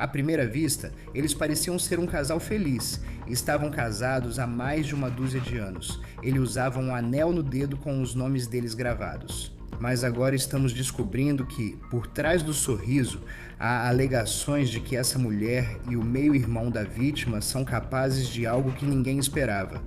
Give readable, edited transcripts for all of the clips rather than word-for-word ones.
À primeira vista, eles pareciam ser um casal feliz. Estavam casados há mais de uma dúzia de anos. Ele usava um anel no dedo com os nomes deles gravados. Mas agora estamos descobrindo que, por trás do sorriso, há alegações de que essa mulher e o meio-irmão da vítima são capazes de algo que ninguém esperava.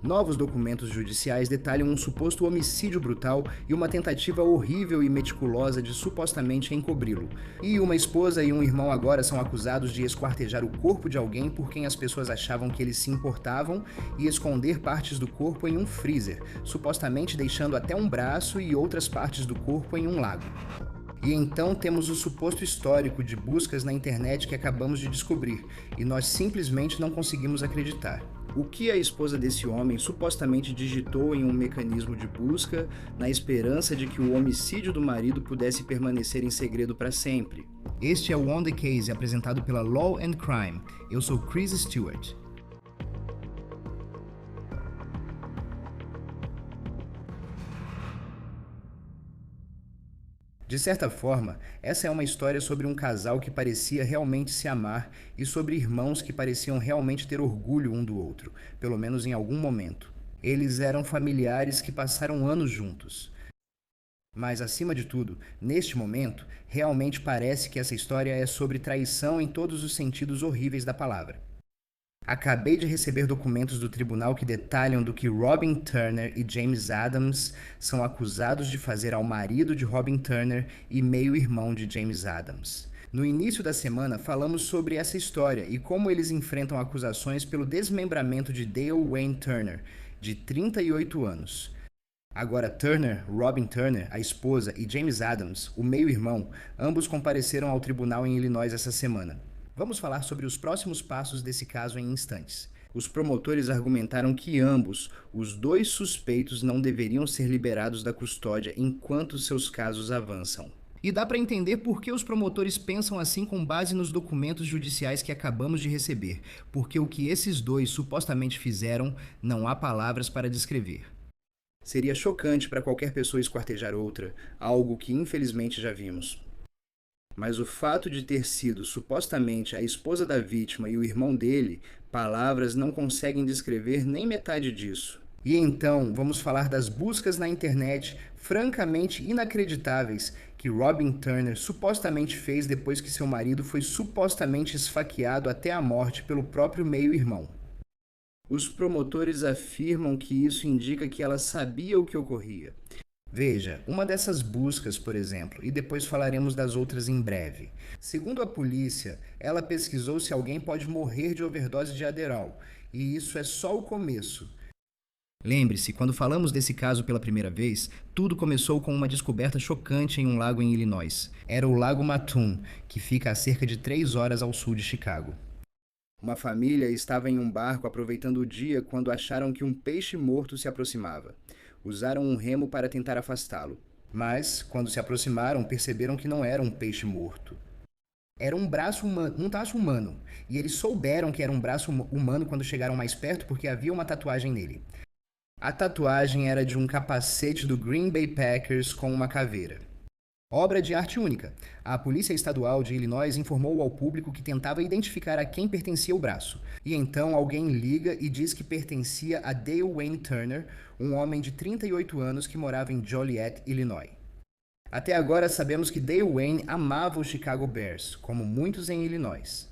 Novos documentos judiciais detalham um suposto homicídio brutal e uma tentativa horrível e meticulosa de supostamente encobri-lo. E uma esposa e um irmão agora são acusados de esquartejar o corpo de alguém por quem as pessoas achavam que eles se importavam e esconder partes do corpo em um freezer, supostamente deixando até um braço e outras partes do corpo em um lago. E então temos o suposto histórico de buscas na internet que acabamos de descobrir, e nós simplesmente não conseguimos acreditar. O que a esposa desse homem supostamente digitou em um mecanismo de busca na esperança de que o homicídio do marido pudesse permanecer em segredo para sempre? Este é o On The Case, apresentado pela Law and Crime. Eu sou Chris Stewart. De certa forma, essa é uma história sobre um casal que parecia realmente se amar e sobre irmãos que pareciam realmente ter orgulho um do outro, pelo menos em algum momento. Eles eram familiares que passaram anos juntos. Mas, acima de tudo, neste momento, realmente parece que essa história é sobre traição em todos os sentidos horríveis da palavra. Acabei de receber documentos do tribunal que detalham do que Robin Turner e James Adams são acusados de fazer ao marido de Robin Turner e meio-irmão de James Adams. No início da semana, falamos sobre essa história e como eles enfrentam acusações pelo desmembramento de Dale Wayne Turner, de 38 anos. Agora Turner, Robin Turner, a esposa, e James Adams, o meio-irmão, ambos compareceram ao tribunal em Illinois essa semana. Vamos falar sobre os próximos passos desse caso em instantes. Os promotores argumentaram que ambos, os dois suspeitos, não deveriam ser liberados da custódia enquanto seus casos avançam. E dá para entender por que os promotores pensam assim com base nos documentos judiciais que acabamos de receber, porque o que esses dois supostamente fizeram não há palavras para descrever. Seria chocante para qualquer pessoa esquartejar outra, algo que infelizmente já vimos. Mas o fato de ter sido supostamente a esposa da vítima e o irmão dele, palavras não conseguem descrever nem metade disso. E então, vamos falar das buscas na internet francamente inacreditáveis que Robin Turner supostamente fez depois que seu marido foi supostamente esfaqueado até a morte pelo próprio meio-irmão. Os promotores afirmam que isso indica que ela sabia o que ocorria. Veja, uma dessas buscas, por exemplo, e depois falaremos das outras em breve. Segundo a polícia, ela pesquisou se alguém pode morrer de overdose de Adderall, e isso é só o começo. Lembre-se, quando falamos desse caso pela primeira vez, tudo começou com uma descoberta chocante em um lago em Illinois. Era o Lago Mattoon, que fica a cerca de 3 horas ao sul de Chicago. Uma família estava em um barco aproveitando o dia quando acharam que um peixe morto se aproximava. Usaram um remo para tentar afastá-lo. Mas, quando se aproximaram, perceberam que não era um peixe morto. Era um braço humano. E eles souberam que era um braço humano quando chegaram mais perto porque havia uma tatuagem nele. A tatuagem era de um capacete do Green Bay Packers com uma caveira. Obra de arte única. A Polícia Estadual de Illinois informou ao público que tentava identificar a quem pertencia o braço. E então alguém liga e diz que pertencia a Dale Wayne Turner, um homem de 38 anos que morava em Joliet, Illinois. Até agora sabemos que Dale Wayne amava o Chicago Bears, como muitos em Illinois.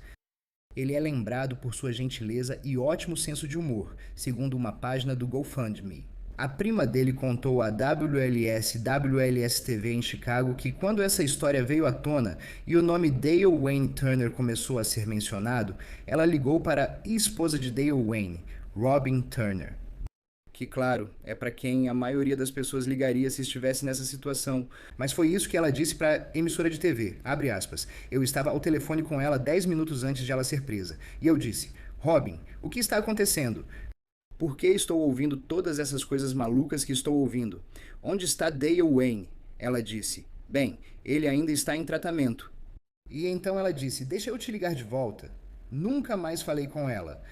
Ele é lembrado por sua gentileza e ótimo senso de humor, segundo uma página do GoFundMe. A prima dele contou à WLS-TV em Chicago que quando essa história veio à tona e o nome Dale Wayne Turner começou a ser mencionado, ela ligou para a esposa de Dale Wayne, Robin Turner. Que, claro, é para quem a maioria das pessoas ligaria se estivesse nessa situação. Mas foi isso que ela disse para a emissora de TV, abre aspas. Eu estava ao telefone com ela 10 minutos antes de ela ser presa. E eu disse, Robin, o que está acontecendo? Por que estou ouvindo todas essas coisas malucas que estou ouvindo? Onde está Dale Wayne? Ela disse. Bem, ele ainda está em tratamento. E então ela disse, deixa eu te ligar de volta. Nunca mais falei com ela.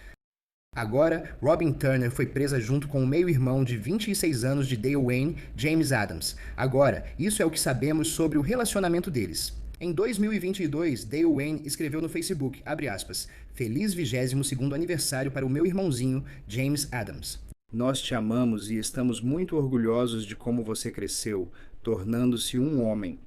Agora, Robin Turner foi presa junto com o meio-irmão de 26 anos de Dale Wayne, James Adams. Agora, isso é o que sabemos sobre o relacionamento deles. Em 2022, Dale Wayne escreveu no Facebook, abre aspas, "Feliz 22º aniversário para o meu irmãozinho, James Adams. Nós te amamos e estamos muito orgulhosos de como você cresceu, tornando-se um homem.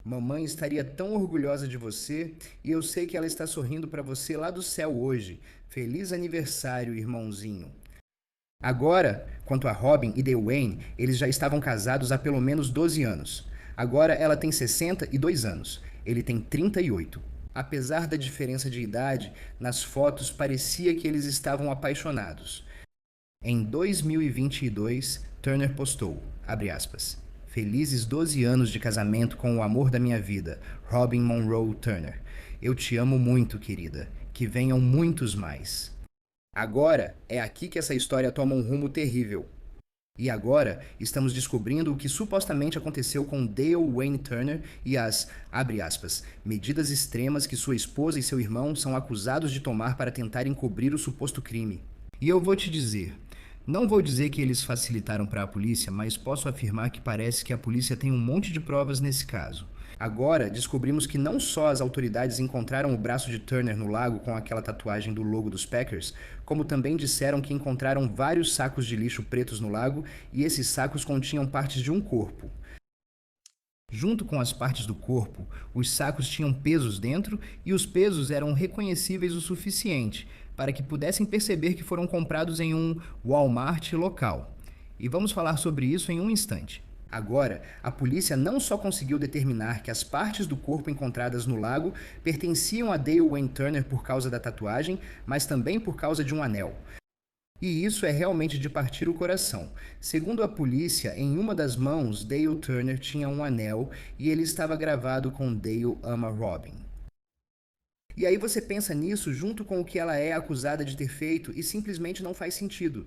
Mamãe estaria tão orgulhosa de você e eu sei que ela está sorrindo para você lá do céu hoje. Feliz aniversário, irmãozinho." Agora, quanto a Robin e Dale Wayne, eles já estavam casados há pelo menos 12 anos. Agora ela tem 62 anos, ele tem 38. Apesar da diferença de idade, nas fotos parecia que eles estavam apaixonados. Em 2022, Turner postou, abre aspas, "Felizes 12 anos de casamento com o amor da minha vida, Robin Monroe Turner. Eu te amo muito, querida. Que venham muitos mais." Agora é aqui que essa história toma um rumo terrível. E agora estamos descobrindo o que supostamente aconteceu com Dale Wayne Turner e as, abre aspas, "medidas extremas que sua esposa e seu irmão são acusados de tomar para tentar encobrir o suposto crime." E eu vou te dizer, não vou dizer que eles facilitaram para a polícia, mas posso afirmar que parece que a polícia tem um monte de provas nesse caso. Agora, descobrimos que não só as autoridades encontraram o braço de Turner no lago com aquela tatuagem do logo dos Packers, como também disseram que encontraram vários sacos de lixo pretos no lago e esses sacos continham partes de um corpo. Junto com as partes do corpo, os sacos tinham pesos dentro e os pesos eram reconhecíveis o suficiente para que pudessem perceber que foram comprados em um Walmart local. E vamos falar sobre isso em um instante. Agora, a polícia não só conseguiu determinar que as partes do corpo encontradas no lago pertenciam a Dale Wayne Turner por causa da tatuagem, mas também por causa de um anel. E isso é realmente de partir o coração. Segundo a polícia, em uma das mãos, Dale Turner tinha um anel e ele estava gravado com "Dale ama Robin." E aí você pensa nisso junto com o que ela é acusada de ter feito e simplesmente não faz sentido.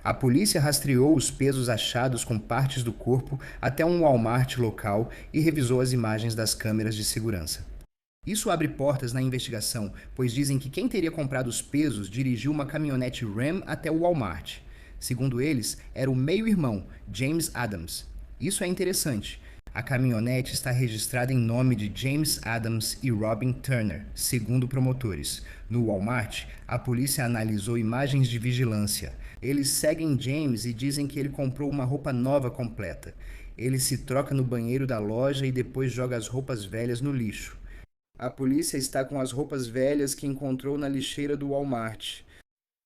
A polícia rastreou os pesos achados com partes do corpo até um Walmart local e revisou as imagens das câmeras de segurança. Isso abre portas na investigação, pois dizem que quem teria comprado os pesos dirigiu uma caminhonete Ram até o Walmart. Segundo eles, era o meio-irmão, James Adams. Isso é interessante. A caminhonete está registrada em nome de James Adams e Robin Turner, segundo promotores. No Walmart, a polícia analisou imagens de vigilância. Eles seguem James e dizem que ele comprou uma roupa nova completa. Ele se troca no banheiro da loja e depois joga as roupas velhas no lixo. A polícia está com as roupas velhas que encontrou na lixeira do Walmart.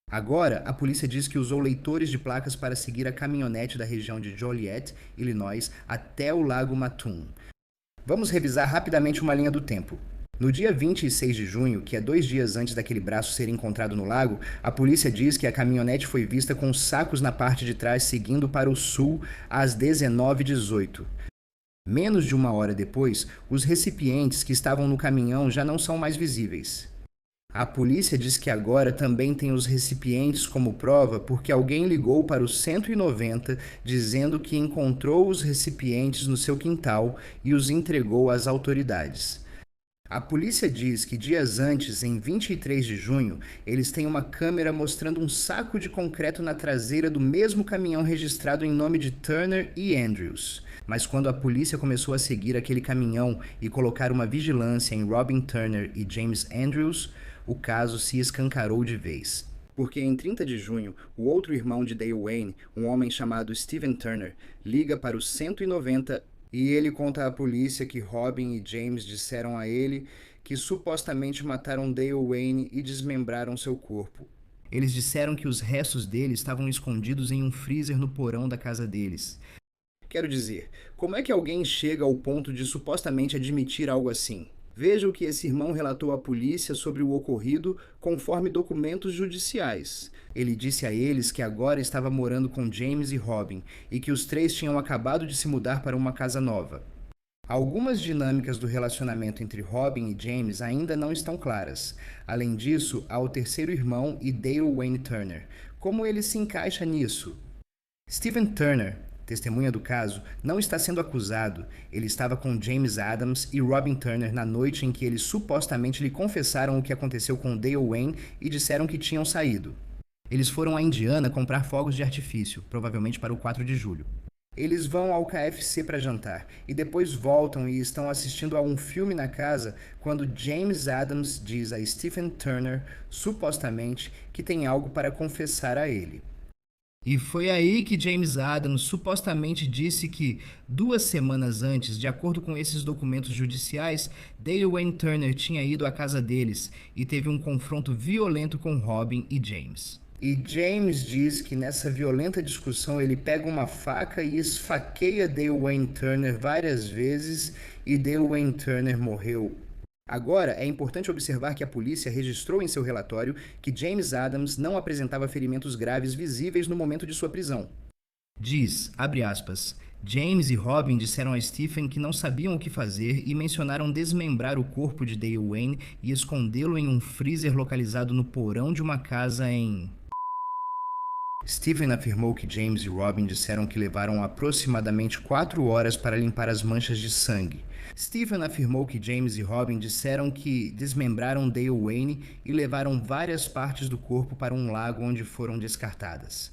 Agora, a polícia diz que usou leitores de placas para seguir a caminhonete da região de Joliet, Illinois, até o Lago Mattoon. Vamos revisar rapidamente uma linha do tempo. No dia 26 de junho, que é 2 dias antes daquele braço ser encontrado no lago, a polícia diz que a caminhonete foi vista com sacos na parte de trás seguindo para o sul às 19h18. Menos de uma hora depois, os recipientes que estavam no caminhão já não são mais visíveis. A polícia diz que agora também tem os recipientes como prova porque alguém ligou para o 190 dizendo que encontrou os recipientes no seu quintal e os entregou às autoridades. A polícia diz que dias antes, em 23 de junho, eles têm uma câmera mostrando um saco de concreto na traseira do mesmo caminhão registrado em nome de Turner e Andrews. Mas quando a polícia começou a seguir aquele caminhão e colocar uma vigilância em Robin Turner e James Andrews, o caso se escancarou de vez. Porque em 30 de junho, o outro irmão de Dale Wayne, um homem chamado Steven Turner, liga para o 190 e ele conta à polícia que Robin e James disseram a ele que supostamente mataram Dale Wayne e desmembraram seu corpo. Eles disseram que os restos dele estavam escondidos em um freezer no porão da casa deles. Quero dizer, como é que alguém chega ao ponto de supostamente admitir algo assim? Veja o que esse irmão relatou à polícia sobre o ocorrido conforme documentos judiciais. Ele disse a eles que agora estava morando com James e Robin e que os três tinham acabado de se mudar para uma casa nova. Algumas dinâmicas do relacionamento entre Robin e James ainda não estão claras. Além disso, há o terceiro irmão e Dale Wayne Turner. Como ele se encaixa nisso? Steven Turner, testemunha do caso, não está sendo acusado. Ele estava com James Adams e Robin Turner na noite em que eles supostamente lhe confessaram o que aconteceu com Dale Wayne e disseram que tinham saído. Eles foram a Indiana comprar fogos de artifício, provavelmente para o 4 de julho. Eles vão ao KFC para jantar e depois voltam e estão assistindo a um filme na casa quando James Adams diz a Stephen Turner, supostamente, que tem algo para confessar a ele. E foi aí que James Adams supostamente disse que, 2 semanas antes, de acordo com esses documentos judiciais, Dale Wayne Turner tinha ido à casa deles e teve um confronto violento com Robin e James. E James diz que nessa violenta discussão ele pega uma faca e esfaqueia Dale Wayne Turner várias vezes e Dale Wayne Turner morreu. Agora, é importante observar que a polícia registrou em seu relatório que James Adams não apresentava ferimentos graves visíveis no momento de sua prisão. Diz, abre aspas, James e Robin disseram a Stephen que não sabiam o que fazer e mencionaram desmembrar o corpo de Dale Wayne e escondê-lo em um freezer localizado no porão de uma casa em... Stephen afirmou que James e Robin disseram que levaram aproximadamente 4 horas para limpar as manchas de sangue. Stephen afirmou que James e Robin disseram que desmembraram Dale Wayne e levaram várias partes do corpo para um lago onde foram descartadas.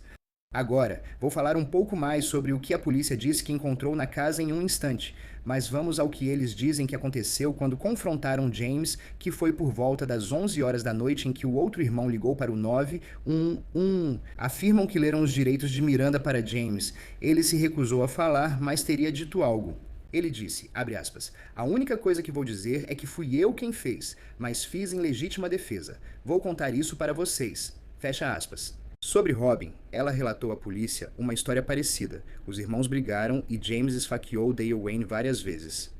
Agora, vou falar um pouco mais sobre o que a polícia disse que encontrou na casa em um instante, mas vamos ao que eles dizem que aconteceu quando confrontaram James, que foi por volta das 11 horas da noite em que o outro irmão ligou para o 911. Afirmam que leram os direitos de Miranda para James. Ele se recusou a falar, mas teria dito algo. Ele disse, abre aspas, a única coisa que vou dizer é que fui eu quem fez, mas fiz em legítima defesa. Vou contar isso para vocês. Fecha aspas. Sobre Robin, ela relatou à polícia uma história parecida. Os irmãos brigaram e James esfaqueou Dale Wayne várias vezes.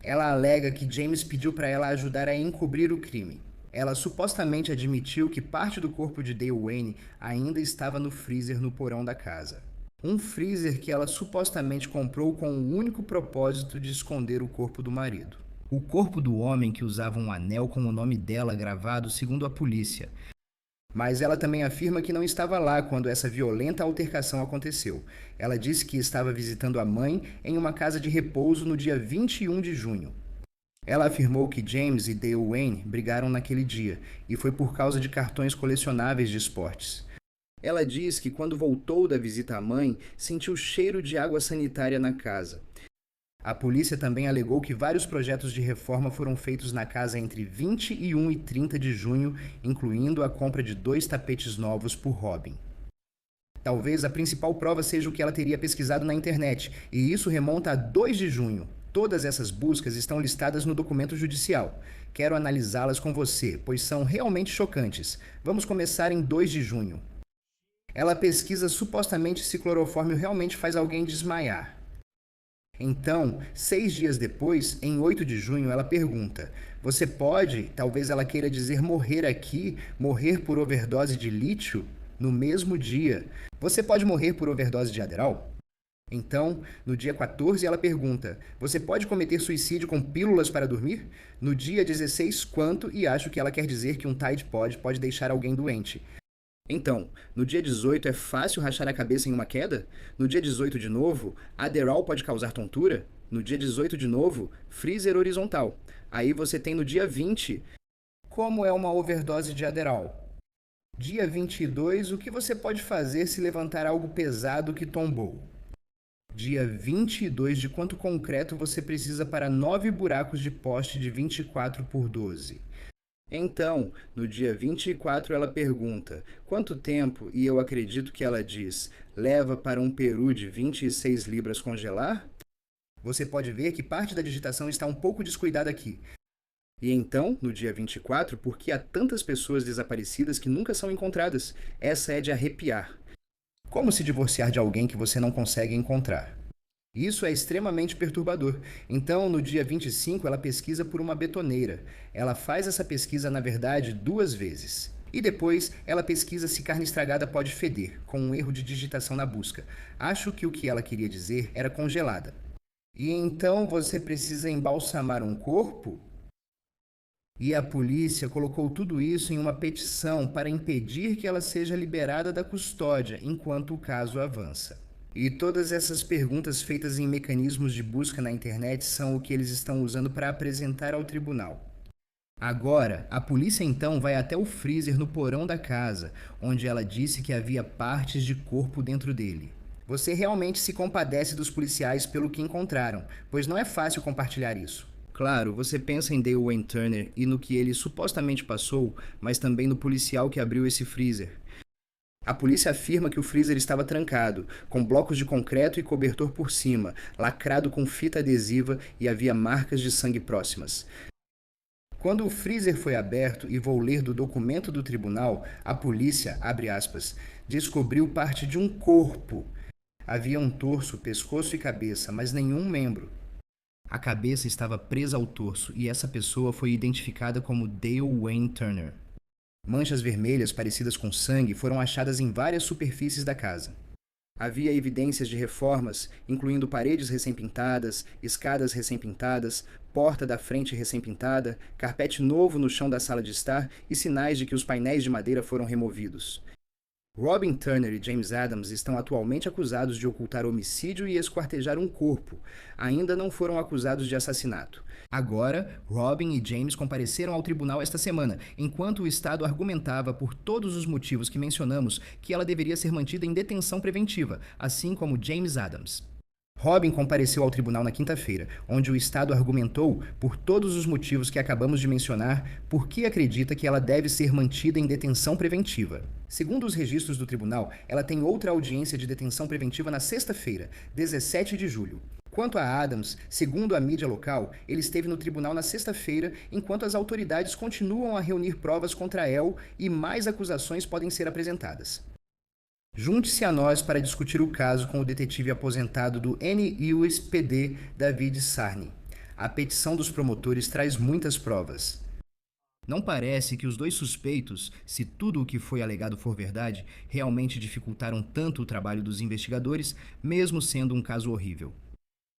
Ela alega que James pediu para ela ajudar a encobrir o crime. Ela supostamente admitiu que parte do corpo de Dale Wayne ainda estava no freezer no porão da casa. Um freezer que ela supostamente comprou com o único propósito de esconder o corpo do marido. O corpo do homem que usava um anel com o nome dela gravado, segundo a polícia. Mas ela também afirma que não estava lá quando essa violenta altercação aconteceu. Ela disse que estava visitando a mãe em uma casa de repouso no dia 21 de junho. Ela afirmou que James e Dale Wayne brigaram naquele dia, e foi por causa de cartões colecionáveis de esportes. Ela diz que quando voltou da visita à mãe, sentiu cheiro de água sanitária na casa. A polícia também alegou que vários projetos de reforma foram feitos na casa entre 21 e 30 de junho, incluindo a compra de 2 tapetes novos por Robin. Talvez a principal prova seja o que ela teria pesquisado na internet, e isso remonta a 2 de junho. Todas essas buscas estão listadas no documento judicial. Quero analisá-las com você, pois são realmente chocantes. Vamos começar em 2 de junho. Ela pesquisa supostamente se clorofórmio realmente faz alguém desmaiar. Então, 6 dias depois, em 8 de junho, ela pergunta, você pode, talvez ela queira dizer morrer aqui, morrer por overdose de lítio? No mesmo dia. Você pode morrer por overdose de Adderall? Então, no dia 14, ela pergunta, você pode cometer suicídio com pílulas para dormir? No dia 16, quanto? E acho que ela quer dizer que um Tide Pod pode deixar alguém doente. Então, no dia 18 é fácil rachar a cabeça em uma queda? No dia 18 de novo, Adderall pode causar tontura? No dia 18 de novo, freezer horizontal. Aí você tem no dia 20, como é uma overdose de Adderall? Dia 22, o que você pode fazer se levantar algo pesado que tombou? Dia 22, de quanto concreto você precisa para 9 buracos de poste de 24 por 12? Então, no dia 24, ela pergunta, quanto tempo, e eu acredito que ela diz, leva para um peru de 26 libras congelar? Você pode ver que parte da digitação está um pouco descuidada aqui. E então, no dia 24, por que há tantas pessoas desaparecidas que nunca são encontradas? Essa é de arrepiar. Como se divorciar de alguém que você não consegue encontrar? Isso é extremamente perturbador. Então, no dia 25, ela pesquisa por uma betoneira. Ela faz essa pesquisa, na verdade, 2 vezes. E depois, ela pesquisa se carne estragada pode feder, com um erro de digitação na busca. Acho que o que ela queria dizer era congelada. E então você precisa embalsamar um corpo? E a polícia colocou tudo isso em uma petição para impedir que ela seja liberada da custódia enquanto o caso avança. E todas essas perguntas feitas em mecanismos de busca na internet são o que eles estão usando para apresentar ao tribunal. Agora, a polícia então vai até o freezer no porão da casa, onde ela disse que havia partes de corpo dentro dele. Você realmente se compadece dos policiais pelo que encontraram, pois não é fácil compartilhar isso. Claro, você pensa em Dale Wayne Turner e no que ele supostamente passou, mas também no policial que abriu esse freezer. A polícia afirma que o freezer estava trancado, com blocos de concreto e cobertor por cima, lacrado com fita adesiva e havia marcas de sangue próximas. Quando o freezer foi aberto e vou ler do documento do tribunal, a polícia, abre aspas, descobriu parte de um corpo. Havia um torso, pescoço e cabeça, mas nenhum membro. A cabeça estava presa ao torso e essa pessoa foi identificada como Dale Wayne Turner. Manchas vermelhas parecidas com sangue foram achadas em várias superfícies da casa. Havia evidências de reformas, incluindo paredes recém-pintadas, escadas recém-pintadas, porta da frente recém-pintada, carpete novo no chão da sala de estar e sinais de que os painéis de madeira foram removidos. Robin Turner e James Adams estão atualmente acusados de ocultar homicídio e esquartejar um corpo. Ainda não foram acusados de assassinato. Agora, Robin e James compareceram ao tribunal esta semana, enquanto o Estado argumentava por todos os motivos que mencionamos que ela deveria ser mantida em detenção preventiva, assim como James Adams. Robin compareceu ao tribunal na quinta-feira, onde o Estado argumentou, por todos os motivos que acabamos de mencionar, por que acredita que ela deve ser mantida em detenção preventiva. Segundo os registros do tribunal, ela tem outra audiência de detenção preventiva na sexta-feira, 17 de julho. Quanto a Adams, segundo a mídia local, ele esteve no tribunal na sexta-feira, enquanto as autoridades continuam a reunir provas contra El e mais acusações podem ser apresentadas. Junte-se a nós para discutir o caso com o detetive aposentado do NUSPD, David Sarney. A petição dos promotores traz muitas provas. Não parece que os dois suspeitos, se tudo o que foi alegado for verdade, realmente dificultaram tanto o trabalho dos investigadores, mesmo sendo um caso horrível.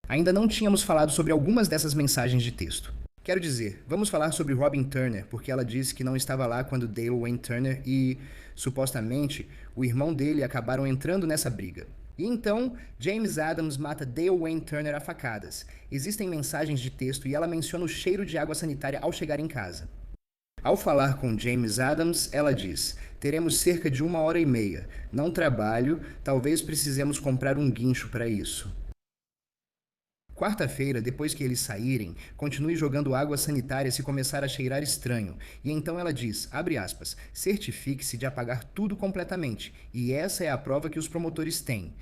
Ainda não tínhamos falado sobre algumas dessas mensagens de texto. Quero dizer, vamos falar sobre Robin Turner, porque ela disse que não estava lá quando Dale Wayne Turner e, supostamente, o irmão dele acabaram entrando nessa briga. E então, James Adams mata Dale Wayne Turner a facadas. Existem mensagens de texto e ela menciona o cheiro de água sanitária ao chegar em casa. Ao falar com James Adams, ela diz: teremos cerca de 1h30. Não trabalho, talvez precisemos comprar um guincho para isso. Quarta-feira, depois que eles saírem, continue jogando água sanitária se começar a cheirar estranho. E então ela diz, abre aspas, certifique-se de apagar tudo completamente. E essa é a prova que os promotores têm.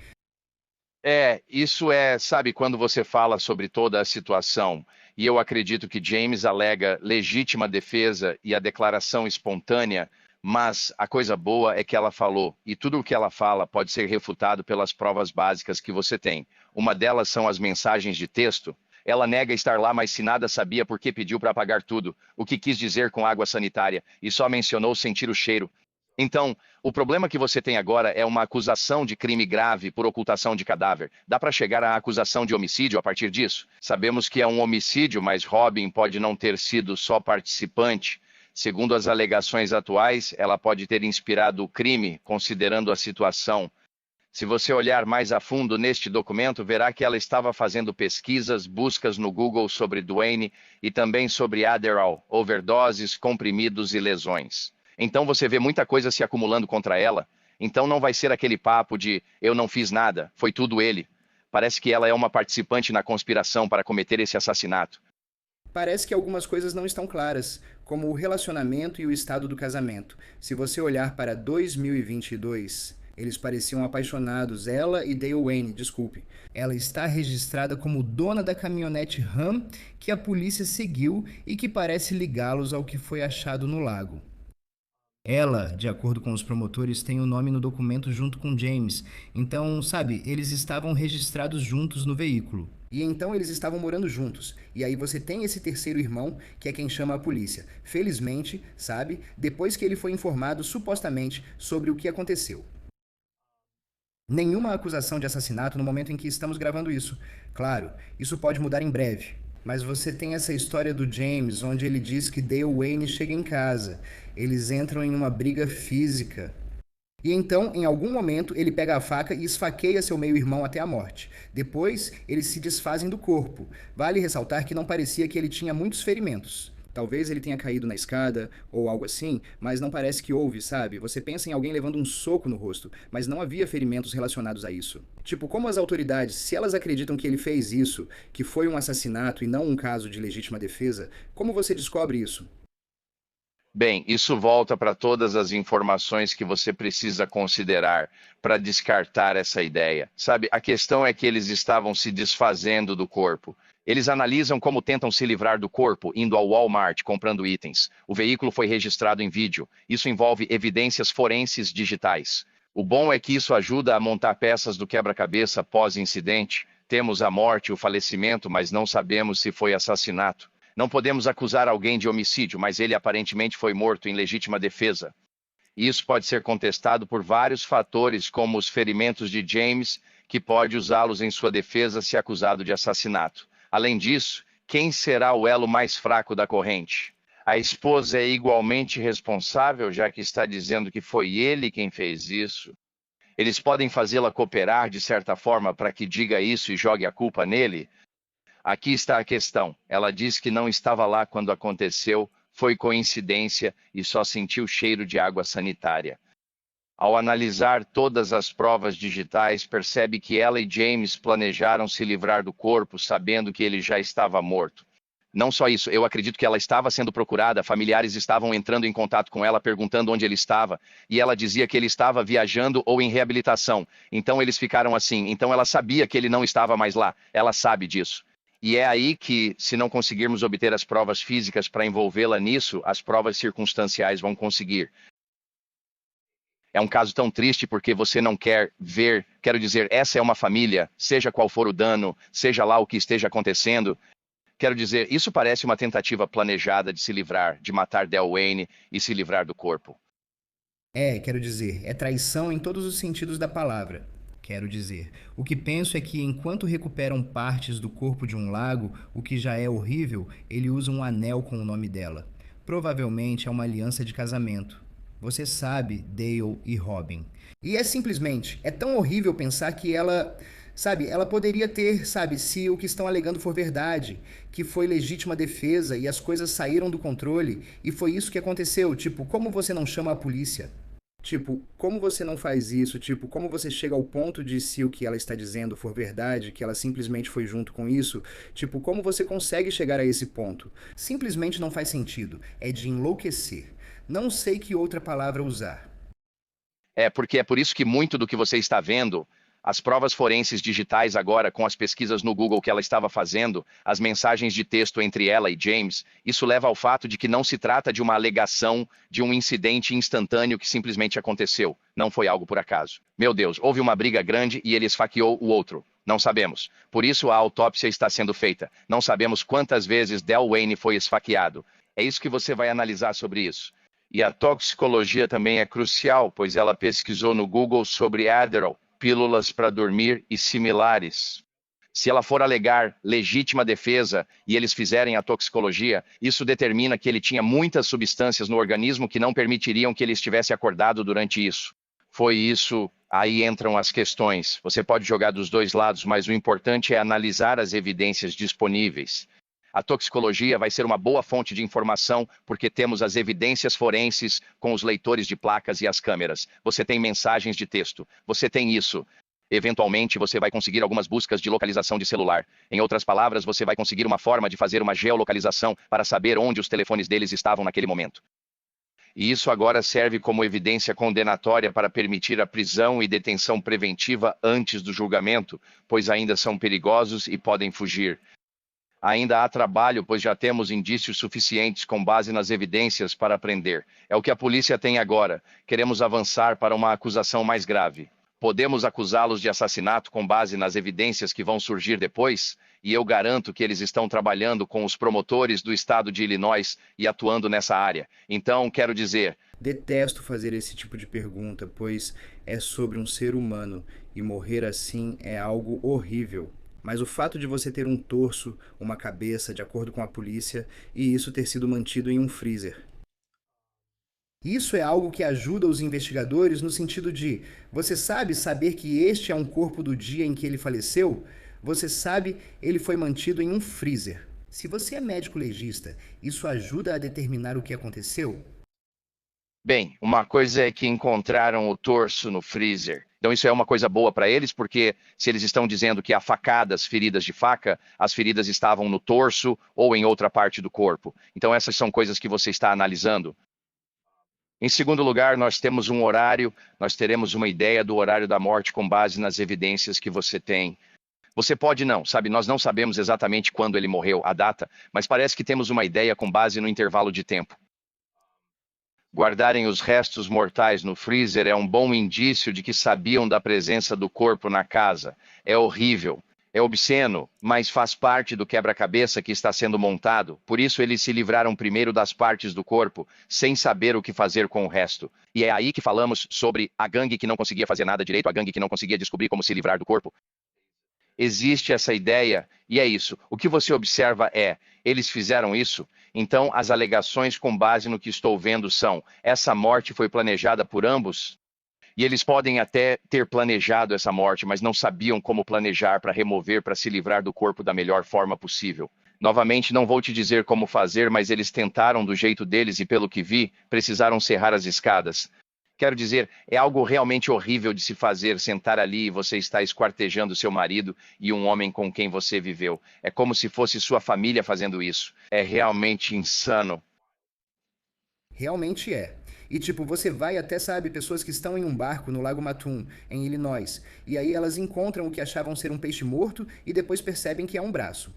Isso sabe, quando você fala sobre toda a situação, e eu acredito que James alega legítima defesa e a declaração espontânea, mas a coisa boa é que ela falou, e tudo o que ela fala pode ser refutado pelas provas básicas que você tem. Uma delas são as mensagens de texto. Ela nega estar lá, mas se nada sabia por que pediu para apagar tudo, o que quis dizer com água sanitária, e só mencionou sentir o cheiro. Então, o problema que você tem agora é uma acusação de crime grave por ocultação de cadáver. Dá para chegar à acusação de homicídio a partir disso? Sabemos que é um homicídio, mas Robin pode não ter sido só participante. Segundo as alegações atuais, ela pode ter inspirado o crime, considerando a situação. Se você olhar mais a fundo neste documento, verá que ela estava fazendo pesquisas, buscas no Google sobre Duane e também sobre Adderall, overdoses, comprimidos e lesões. Então você vê muita coisa se acumulando contra ela. Então não vai ser aquele papo de eu não fiz nada, foi tudo ele. Parece que ela é uma participante na conspiração para cometer esse assassinato. Parece que algumas coisas não estão claras, como o relacionamento e o estado do casamento. Se você olhar para 2022, eles pareciam apaixonados, ela e Dale Wayne, desculpe. Ela está registrada como dona da caminhonete Ram que a polícia seguiu e que parece ligá-los ao que foi achado no lago. Ela, de acordo com os promotores, tem o nome no documento junto com James. Então, sabe, eles estavam registrados juntos no veículo. E então eles estavam morando juntos. E aí você tem esse terceiro irmão, que é quem chama a polícia. Felizmente, sabe, depois que ele foi informado, supostamente, sobre o que aconteceu. Nenhuma acusação de assassinato no momento em que estamos gravando isso. Claro, isso pode mudar em breve. Mas você tem essa história do James, onde ele diz que Dale Wayne chega em casa. Eles entram em uma briga física. E então, em algum momento, ele pega a faca e esfaqueia seu meio-irmão até a morte. Depois, eles se desfazem do corpo. Vale ressaltar que não parecia que ele tinha muitos ferimentos. Talvez ele tenha caído na escada ou algo assim, mas não parece que houve, sabe? Você pensa em alguém levando um soco no rosto, mas não havia ferimentos relacionados a isso. Tipo, como as autoridades, se elas acreditam que ele fez isso, que foi um assassinato e não um caso de legítima defesa, como você descobre isso? Bem, isso volta para todas as informações que você precisa considerar para descartar essa ideia. Sabe, a questão é que eles estavam se desfazendo do corpo. Eles analisam como tentam se livrar do corpo, indo ao Walmart comprando itens. O veículo foi registrado em vídeo. Isso envolve evidências forenses digitais. O bom é que isso ajuda a montar peças do quebra-cabeça pós-incidente. Temos a morte e o falecimento, mas não sabemos se foi assassinato. Não podemos acusar alguém de homicídio, mas ele aparentemente foi morto em legítima defesa. E isso pode ser contestado por vários fatores, como os ferimentos de James, que pode usá-los em sua defesa se acusado de assassinato. Além disso, quem será o elo mais fraco da corrente? A esposa é igualmente responsável, já que está dizendo que foi ele quem fez isso. Eles podem fazê-la cooperar de certa forma para que diga isso e jogue a culpa nele? Aqui está a questão. Ela diz que não estava lá quando aconteceu, foi coincidência e só sentiu cheiro de água sanitária. Ao analisar todas as provas digitais, percebe que ela e James planejaram se livrar do corpo, sabendo que ele já estava morto. Não só isso, eu acredito que ela estava sendo procurada, familiares estavam entrando em contato com ela, perguntando onde ele estava, e ela dizia que ele estava viajando ou em reabilitação. Então eles ficaram assim, então ela sabia que ele não estava mais lá, ela sabe disso. E é aí que, se não conseguirmos obter as provas físicas para envolvê-la nisso, as provas circunstanciais vão conseguir. É um caso tão triste porque você não quer ver, quero dizer, essa é uma família, seja qual for o dano, seja lá o que esteja acontecendo. Quero dizer, isso parece uma tentativa planejada de se livrar, de matar Del Wayne e se livrar do corpo. Quero dizer, é traição em todos os sentidos da palavra. Quero dizer, o que penso é que enquanto recuperam partes do corpo de um lago, o que já é horrível, ele usa um anel com o nome dela. Provavelmente é uma aliança de casamento. Você sabe, Dale e Robin. E é simplesmente, é tão horrível pensar que ela, sabe, ela poderia ter, sabe, se o que estão alegando for verdade, que foi legítima defesa e as coisas saíram do controle, e foi isso que aconteceu. Tipo, como você não chama a polícia? Tipo, como você não faz isso? Tipo, como você chega ao ponto de, se o que ela está dizendo for verdade, que ela simplesmente foi junto com isso? Tipo, como você consegue chegar a esse ponto? Simplesmente não faz sentido. É de enlouquecer. Não sei que outra palavra usar. Porque é por isso que muito do que você está vendo, as provas forenses digitais agora, com as pesquisas no Google que ela estava fazendo, as mensagens de texto entre ela e James, isso leva ao fato de que não se trata de uma alegação de um incidente instantâneo que simplesmente aconteceu. Não foi algo por acaso. Meu Deus, houve uma briga grande e ele esfaqueou o outro. Não sabemos. Por isso a autópsia está sendo feita. Não sabemos quantas vezes Del Wayne foi esfaqueado. É isso que você vai analisar sobre isso. E a toxicologia também é crucial, pois ela pesquisou no Google sobre Adderall, pílulas para dormir e similares. Se ela for alegar legítima defesa e eles fizerem a toxicologia, isso determina que ele tinha muitas substâncias no organismo que não permitiriam que ele estivesse acordado durante isso. Foi isso, aí entram as questões. Você pode jogar dos dois lados, mas o importante é analisar as evidências disponíveis. A toxicologia vai ser uma boa fonte de informação porque temos as evidências forenses com os leitores de placas e as câmeras. Você tem mensagens de texto. Você tem isso. Eventualmente, você vai conseguir algumas buscas de localização de celular. Em outras palavras, você vai conseguir uma forma de fazer uma geolocalização para saber onde os telefones deles estavam naquele momento. E isso agora serve como evidência condenatória para permitir a prisão e detenção preventiva antes do julgamento, pois ainda são perigosos e podem fugir. Ainda há trabalho, pois já temos indícios suficientes com base nas evidências para prender. É o que a polícia tem agora. Queremos avançar para uma acusação mais grave. Podemos acusá-los de assassinato com base nas evidências que vão surgir depois? E eu garanto que eles estão trabalhando com os promotores do estado de Illinois e atuando nessa área. Então, quero dizer... Detesto fazer esse tipo de pergunta, pois é sobre um ser humano e morrer assim é algo horrível. Mas o fato de você ter um torso, uma cabeça, de acordo com a polícia, e isso ter sido mantido em um freezer. Isso é algo que ajuda os investigadores no sentido de, você sabe saber que este é um corpo do dia em que ele faleceu? Você sabe, ele foi mantido em um freezer. Se você é médico legista, isso ajuda a determinar o que aconteceu? Bem, uma coisa é que encontraram o torso no freezer. Então, isso é uma coisa boa para eles, porque se eles estão dizendo que há facadas, feridas de faca, as feridas estavam no torso ou em outra parte do corpo. Então, essas são coisas que você está analisando. Em segundo lugar, nós temos um horário, nós teremos uma ideia do horário da morte com base nas evidências que você tem. Você pode não, sabe? Nós não sabemos exatamente quando ele morreu, a data, mas parece que temos uma ideia com base no intervalo de tempo. Guardarem os restos mortais no freezer é um bom indício de que sabiam da presença do corpo na casa. É horrível, é obsceno, mas faz parte do quebra-cabeça que está sendo montado. Por isso eles se livraram primeiro das partes do corpo, sem saber o que fazer com o resto. E é aí que falamos sobre a gangue que não conseguia fazer nada direito, a gangue que não conseguia descobrir como se livrar do corpo. Existe essa ideia, e é isso. O que você observa é, eles fizeram isso, então as alegações com base no que estou vendo são, essa morte foi planejada por ambos? E eles podem até ter planejado essa morte, mas não sabiam como planejar para remover, para se livrar do corpo da melhor forma possível. Novamente, não vou te dizer como fazer, mas eles tentaram do jeito deles e, pelo que vi, precisaram serrar as escadas. Quero dizer, é algo realmente horrível de se fazer, sentar ali e você está esquartejando seu marido e um homem com quem você viveu. É como se fosse sua família fazendo isso. É realmente insano. Realmente é. E tipo, você vai até, sabe, pessoas que estão em um barco no Lago Mattoon, em Illinois, e aí elas encontram o que achavam ser um peixe morto e depois percebem que é um braço.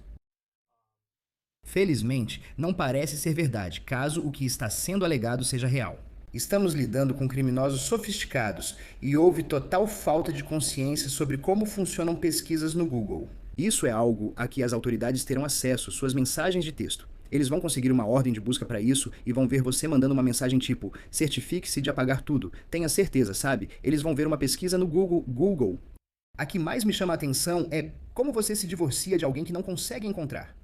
Felizmente, não parece ser verdade, caso o que está sendo alegado seja real. Estamos lidando com criminosos sofisticados e houve total falta de consciência sobre como funcionam pesquisas no Google. Isso é algo a que as autoridades terão acesso, suas mensagens de texto. Eles vão conseguir uma ordem de busca para isso e vão ver você mandando uma mensagem tipo: certifique-se de apagar tudo. Tenha certeza, sabe? Eles vão ver uma pesquisa no Google. A que mais me chama a atenção é como você se divorcia de alguém que não consegue encontrar.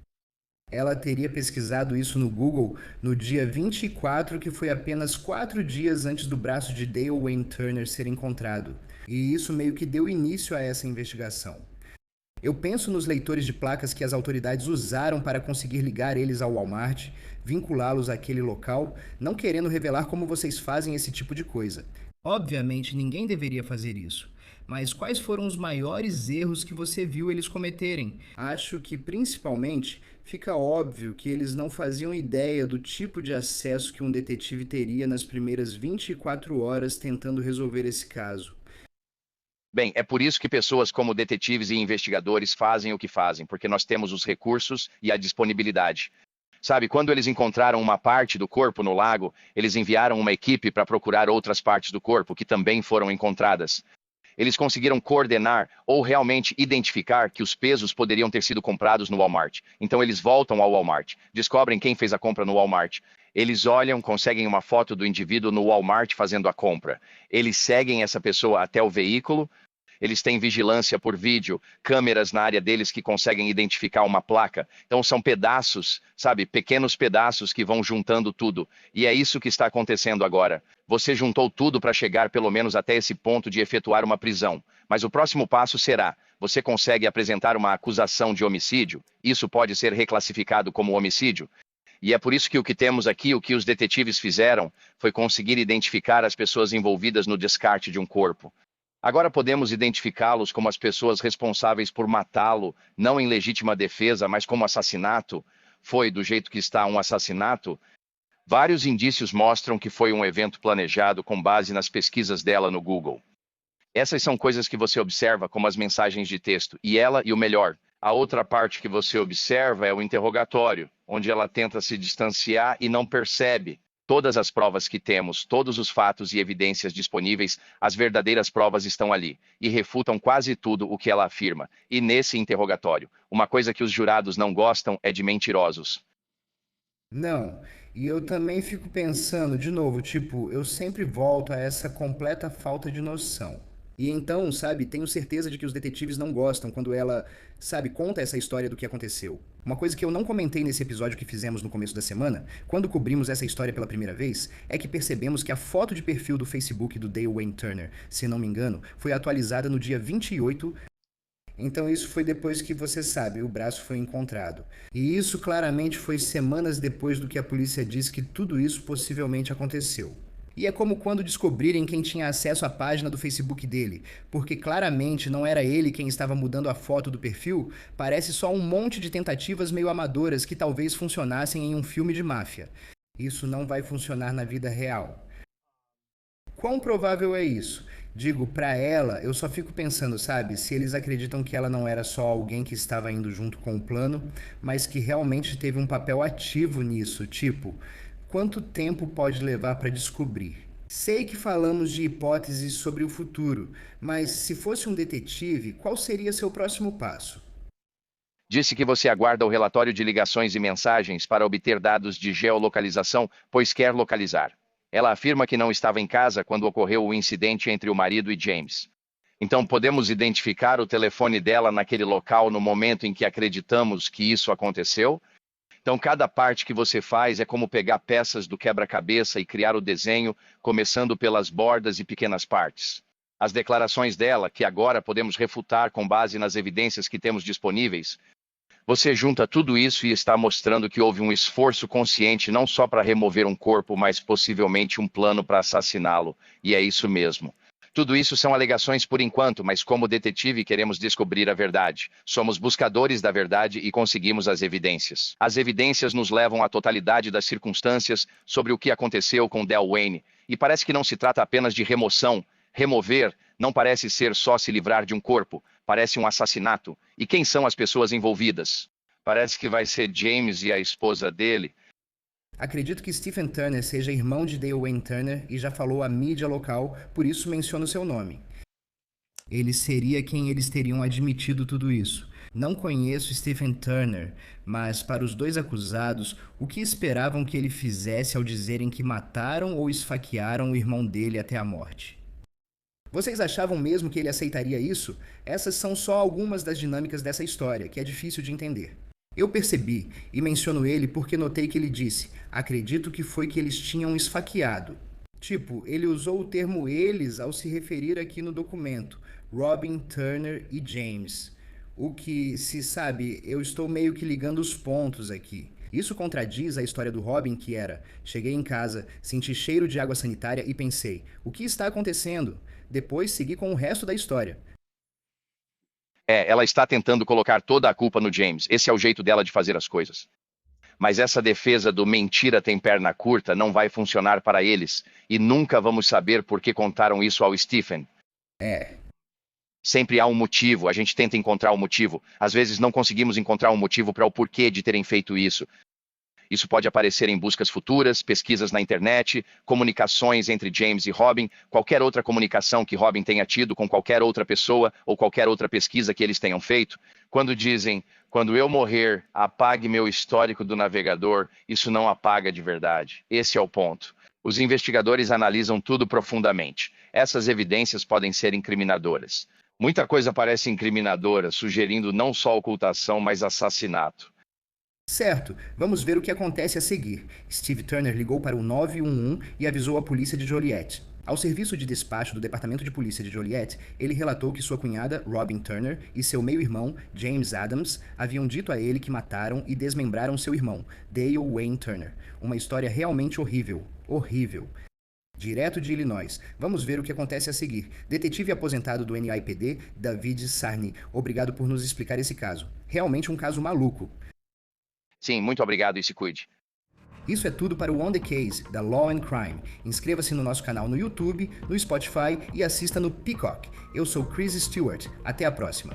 Ela teria pesquisado isso no Google no dia 24, que foi apenas 4 dias antes do braço de Dale Wayne Turner ser encontrado. E isso meio que deu início a essa investigação. Eu penso nos leitores de placas que as autoridades usaram para conseguir ligar eles ao Walmart, vinculá-los àquele local, não querendo revelar como vocês fazem esse tipo de coisa. Obviamente, ninguém deveria fazer isso. Mas quais foram os maiores erros que você viu eles cometerem? Acho que, principalmente, fica óbvio que eles não faziam ideia do tipo de acesso que um detetive teria nas primeiras 24 horas tentando resolver esse caso. Bem, é por isso que pessoas como detetives e investigadores fazem o que fazem, porque nós temos os recursos e a disponibilidade. Sabe, quando eles encontraram uma parte do corpo no lago, eles enviaram uma equipe para procurar outras partes do corpo que também foram encontradas. Eles conseguiram coordenar ou realmente identificar que os pesos poderiam ter sido comprados no Walmart. Então eles voltam ao Walmart, descobrem quem fez a compra no Walmart. Eles olham, conseguem uma foto do indivíduo no Walmart fazendo a compra. Eles seguem essa pessoa até o veículo. Eles têm vigilância por vídeo, câmeras na área deles que conseguem identificar uma placa. Então são pedaços, sabe, pequenos pedaços que vão juntando tudo. E é isso que está acontecendo agora. Você juntou tudo para chegar pelo menos até esse ponto de efetuar uma prisão. Mas o próximo passo será: você consegue apresentar uma acusação de homicídio? Isso pode ser reclassificado como homicídio? E é por isso que o que temos aqui, o que os detetives fizeram, foi conseguir identificar as pessoas envolvidas no descarte de um corpo. Agora podemos identificá-los como as pessoas responsáveis por matá-lo, não em legítima defesa, mas como assassinato. Foi do jeito que está um assassinato? Vários indícios mostram que foi um evento planejado com base nas pesquisas dela no Google. Essas são coisas que você observa como as mensagens de texto. E o melhor, a outra parte que você observa é o interrogatório, onde ela tenta se distanciar e não percebe. Todas as provas que temos, todos os fatos e evidências disponíveis, as verdadeiras provas estão ali, e refutam quase tudo o que ela afirma. E nesse interrogatório, uma coisa que os jurados não gostam é de mentirosos. Não, e eu também fico pensando, de novo, tipo, eu sempre volto a essa completa falta de noção. E então, sabe, tenho certeza de que os detetives não gostam quando ela, sabe, conta essa história do que aconteceu. Uma coisa que eu não comentei nesse episódio que fizemos no começo da semana, quando cobrimos essa história pela primeira vez, é que percebemos que a foto de perfil do Facebook do Dale Wayne Turner, se não me engano, foi atualizada no dia 28. Então isso foi depois que, você sabe, o braço foi encontrado. E isso claramente foi semanas depois do que a polícia disse que tudo isso possivelmente aconteceu. E é como quando descobrirem quem tinha acesso à página do Facebook dele, porque claramente não era ele quem estava mudando a foto do perfil, parece só um monte de tentativas meio amadoras que talvez funcionassem em um filme de máfia. Isso não vai funcionar na vida real. Quão provável é isso? Digo, pra ela, eu só fico pensando, sabe, se eles acreditam que ela não era só alguém que estava indo junto com o plano, mas que realmente teve um papel ativo nisso, tipo, quanto tempo pode levar para descobrir? Sei que falamos de hipóteses sobre o futuro, mas se fosse um detetive, qual seria seu próximo passo? Disse que você aguarda o relatório de ligações e mensagens para obter dados de geolocalização, pois quer localizar. Ela afirma que não estava em casa quando ocorreu o incidente entre o marido e James. Então podemos identificar o telefone dela naquele local no momento em que acreditamos que isso aconteceu? Então, cada parte que você faz é como pegar peças do quebra-cabeça e criar o desenho, começando pelas bordas e pequenas partes. As declarações dela, que agora podemos refutar com base nas evidências que temos disponíveis, você junta tudo isso e está mostrando que houve um esforço consciente não só para remover um corpo, mas possivelmente um plano para assassiná-lo. E é isso mesmo. Tudo isso são alegações por enquanto, mas como detetive queremos descobrir a verdade. Somos buscadores da verdade e conseguimos as evidências. As evidências nos levam à totalidade das circunstâncias sobre o que aconteceu com Del Wayne. E parece que não se trata apenas de remoção. Remover não parece ser só se livrar de um corpo. Parece um assassinato. E quem são as pessoas envolvidas? Parece que vai ser James e a esposa dele. Acredito que Stephen Turner seja irmão de Dale Wayne Turner e já falou à mídia local, por isso menciono seu nome. Ele seria quem eles teriam admitido tudo isso. Não conheço Stephen Turner, mas para os dois acusados, o que esperavam que ele fizesse ao dizerem que mataram ou esfaquearam o irmão dele até a morte? Vocês achavam mesmo que ele aceitaria isso? Essas são só algumas das dinâmicas dessa história, que é difícil de entender. Eu percebi, e menciono ele porque notei que ele disse, acredito que foi que eles tinham esfaqueado. Tipo, ele usou o termo eles ao se referir aqui no documento, Robin, Turner e James. O que, se sabe, eu estou meio que ligando os pontos aqui. Isso contradiz a história do Robin que era, cheguei em casa, senti cheiro de água sanitária e pensei, o que está acontecendo? Depois segui com o resto da história. Ela está tentando colocar toda a culpa no James. Esse é o jeito dela de fazer as coisas. Mas essa defesa do mentira tem perna curta não vai funcionar para eles. E nunca vamos saber por que contaram isso ao Stephen. Sempre há um motivo, a gente tenta encontrar um motivo. Às vezes não conseguimos encontrar um motivo para o porquê de terem feito isso. Isso pode aparecer em buscas futuras, pesquisas na internet, comunicações entre James e Robin, qualquer outra comunicação que Robin tenha tido com qualquer outra pessoa ou qualquer outra pesquisa que eles tenham feito. Quando dizem, quando eu morrer, apague meu histórico do navegador, isso não apaga de verdade. Esse é o ponto. Os investigadores analisam tudo profundamente. Essas evidências podem ser incriminadoras. Muita coisa parece incriminadora, sugerindo não só ocultação, mas assassinato. Certo, vamos ver o que acontece a seguir. Steve Turner ligou para o 911 e avisou a polícia de Joliet. Ao serviço de despacho do Departamento de Polícia de Joliet, ele relatou que sua cunhada, Robin Turner, e seu meio-irmão, James Adams, haviam dito a ele que mataram e desmembraram seu irmão, Dale Wayne Turner. Uma história realmente horrível. Horrível. Direto de Illinois. Vamos ver o que acontece a seguir. Detetive aposentado do NYPD, David Sarny. Obrigado por nos explicar esse caso. Realmente um caso maluco. Sim, muito obrigado e se cuide. Isso é tudo para o On The Case, da Law and Crime. Inscreva-se no nosso canal no YouTube, no Spotify e assista no Peacock. Eu sou Chris Stewart. Até a próxima.